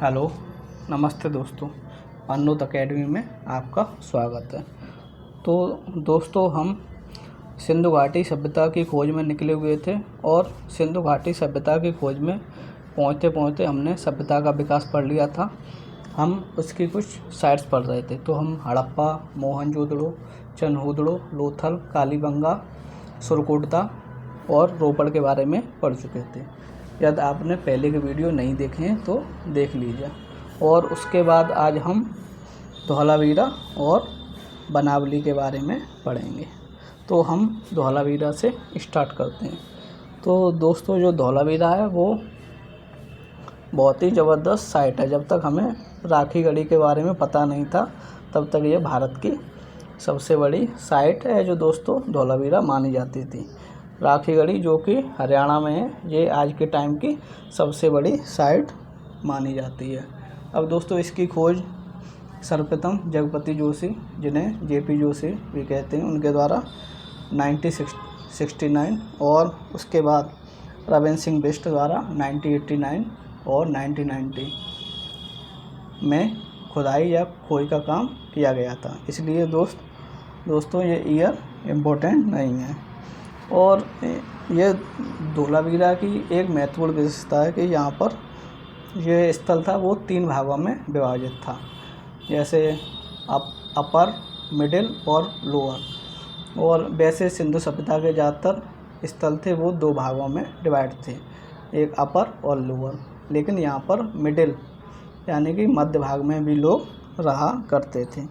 Hello, नमस्ते दोस्तों। अनुत academy में आपका स्वागत है। तो दोस्तों, हम सिंधु घाटी सभ्यता की खोज में निकले हुए थे और सिंधु घाटी सभ्यता की खोज में पहुँचते पहुँचते हमने सभ्यता का विकास पढ़ लिया था। हम उसकी कुछ साइट्स पढ़ रहे थे। तो हम हड़प्पा, मोहनजोदड़ो, चनहौदड़ो, लोथल, कालीबंगा, सुरकोटदा और रोपड़ के बारे में पढ़ चुके थे। यदि आपने पहले के वीडियो नहीं देखे हैं तो देख लीजिए। और उसके बाद आज हम धौलावीरा और बनावली के बारे में पढ़ेंगे। तो हम धौलावीरा से स्टार्ट करते हैं। तो दोस्तों, जो धौलावीरा है वो बहुत ही ज़बरदस्त साइट है। जब तक हमें राखी गढ़ी के बारे में पता नहीं था तब तक ये भारत की सबसे बड़ी साइट है जो दोस्तों धौलावीरा मानी जाती थी। राखी गढ़ी जो कि हरियाणा में है, ये आज के टाइम की सबसे बड़ी साइट मानी जाती है। अब दोस्तों, इसकी खोज सर्वप्रथम जगपति जोशी, जिन्हें जेपी जोशी भी कहते हैं, उनके द्वारा 1969 और उसके बाद रविंद्र सिंह बिष्ट द्वारा 1989 और 1990 में खुदाई या खोज का काम किया गया था। इसलिए दोस्तों ये ईयर इम्पोर्टेंट नहीं है। और ये धौलावीरा की एक महत्वपूर्ण विशेषता है कि यहाँ पर ये स्थल था वो 3 भागों में विभाजित था, जैसे अपर, मिडिल और लोअर। और वैसे सिंधु सभ्यता के ज़्यादातर स्थल थे वो 2 भागों में डिवाइड थे, एक अपर और लोअर। लेकिन यहाँ पर मिडिल यानी कि मध्य भाग में भी लोग रहा करते थे।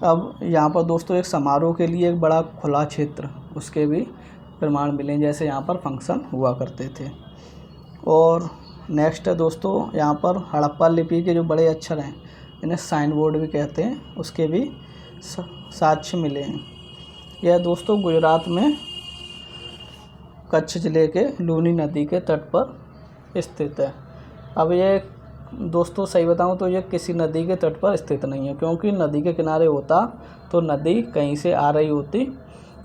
अब यहाँ पर दोस्तों एक समारोह के लिए एक बड़ा खुला क्षेत्र, उसके भी प्रमाण मिले, जैसे यहाँ पर फंक्शन हुआ करते थे। और नेक्स्ट है दोस्तों, यहाँ पर हड़प्पा लिपि के जो बड़े अक्षर हैं, इन्हें साइन बोर्ड भी कहते हैं, उसके भी साक्ष्य मिले हैं। यह दोस्तों गुजरात में कच्छ जिले के लूनी नदी के तट पर स्थित है। अब ये दोस्तों सही बताऊं तो ये किसी नदी के तट पर स्थित नहीं है, क्योंकि नदी के किनारे होता तो नदी कहीं से आ रही होती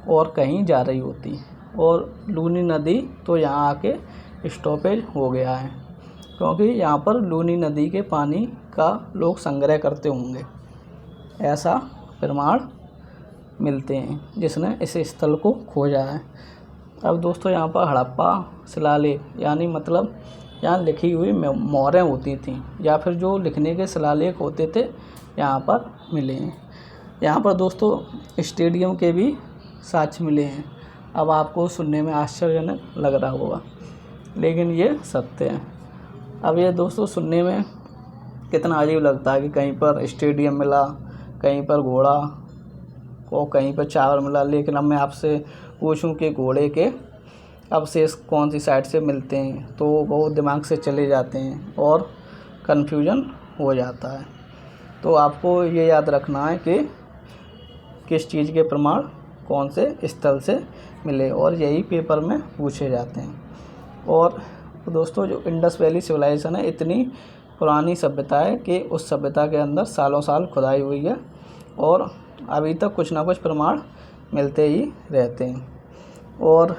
और कहीं जा रही होती, और लूनी नदी तो यहाँ आके स्टॉपेज हो गया है, क्योंकि यहाँ पर लूनी नदी के पानी का लोग संग्रह करते होंगे, ऐसा प्रमाण मिलते हैं जिसने इस स्थल को खोजा है। अब दोस्तों यहाँ पर हड़प्पा शिलालेख यानी मतलब यहाँ लिखी हुई मोहरें होती थीं, या फिर जो लिखने के शिलालेख होते थे यहाँ पर मिले हैं। यहाँ पर दोस्तों स्टेडियम के भी साक्ष्य मिले हैं। अब आपको सुनने में आश्चर्यजनक लग रहा होगा, लेकिन ये सत्य है। अब ये दोस्तों सुनने में कितना अजीब लगता है कि कहीं पर स्टेडियम मिला, कहीं पर घोड़ा और कहीं पर चावल मिला। लेकिन अब मैं आपसे पूछूं कि घोड़े के अवशेष कौन सी साइड से मिलते हैं तो बहुत दिमाग से चले जाते हैं और कन्फ्यूजन हो जाता है। तो आपको ये याद रखना है कि किस चीज़ के प्रमाण कौन से स्थल से मिले, और यही पेपर में पूछे जाते हैं। और दोस्तों जो इंडस वैली सिविलाइजेशन है, इतनी पुरानी सभ्यता है कि उस सभ्यता के अंदर सालों साल खुदाई हुई है और अभी तक कुछ ना कुछ प्रमाण मिलते ही रहते हैं। और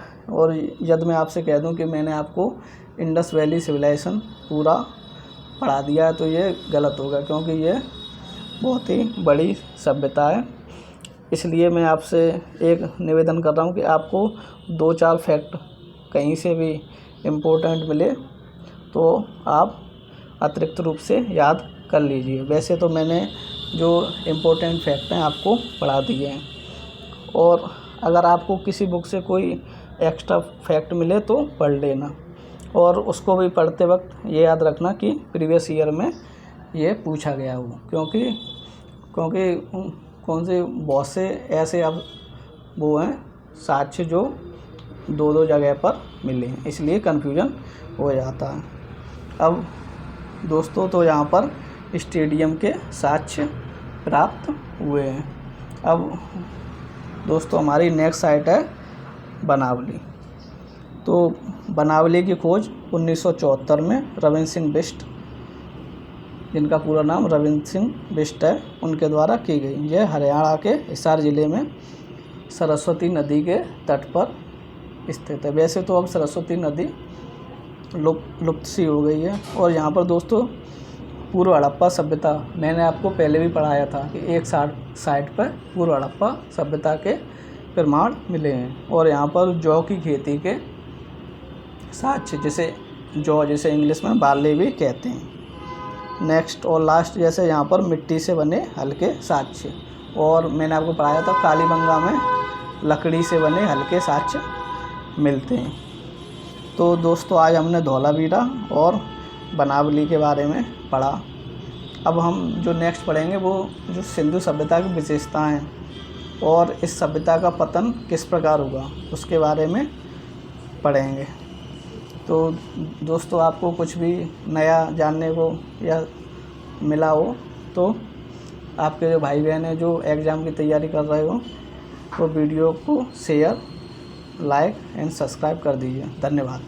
यदि मैं आपसे कह दूं कि मैंने आपको इंडस वैली सिविलाइजेशन पूरा पढ़ा दिया है तो ये गलत होगा, क्योंकि ये बहुत ही बड़ी सभ्यता है। इसलिए मैं आपसे एक निवेदन कर रहा हूँ कि आपको 2-4 फैक्ट कहीं से भी इम्पोर्टेंट मिले तो आप अतिरिक्त रूप से याद कर लीजिए। वैसे तो मैंने जो इम्पोर्टेंट फैक्ट हैं आपको पढ़ा दिए हैं, और अगर आपको किसी बुक से कोई एक्स्ट्रा फैक्ट मिले तो पढ़ लेना, और उसको भी पढ़ते वक्त ये याद रखना कि प्रीवियस ईयर में ये पूछा गया हो, क्योंकि कौन से बहुत से ऐसे अब वो हैं साक्ष्य जो 2-2 जगह पर मिले हैं, इसलिए कन्फ्यूजन हो जाता है। अब दोस्तों तो यहाँ पर स्टेडियम के साक्ष्य प्राप्त हुए हैं। अब दोस्तों हमारी नेक्स्ट साइट है बनावली। तो बनावली की खोज 1974 में रविंद्र सिंह बिष्ट, जिनका पूरा नाम रविंद्र सिंह बिष्ट है, उनके द्वारा की गई। यह हरियाणा के हिसार ज़िले में सरस्वती नदी के तट पर स्थित है। वैसे तो अब सरस्वती नदी लुप्त सी हो गई है, और यहाँ पर दोस्तों पूर्व हड़प्पा सभ्यता, मैंने आपको पहले भी पढ़ाया था कि एक साइट पर पूर्व हड़प्पा सभ्यता के प्रमाण मिले हैं। और यहाँ पर जौ की खेती के साक्ष्य, जैसे इंग्लिश में बार्ले भी कहते हैं। नेक्स्ट और लास्ट, जैसे यहाँ पर मिट्टी से बने हल्के साक्ष्य, और मैंने आपको पढ़ाया था कालीबंगा में लकड़ी से बने हल्के साक्ष्य मिलते हैं। तो दोस्तों आज हमने धौलावीरा और बनावली के बारे में पढ़ा। अब हम जो नेक्स्ट पढ़ेंगे वो जो सिंधु सभ्यता की विशेषताएं और इस सभ्यता का पतन किस प्रकार हुआ उसके बारे में पढ़ेंगे। तो दोस्तों आपको कुछ भी नया जानने को या मिला हो तो आपके जो भाई बहन हैं जो एग्ज़ाम की तैयारी कर रहे हो वो वीडियो को शेयर, लाइक एंड सब्सक्राइब कर दीजिए। धन्यवाद।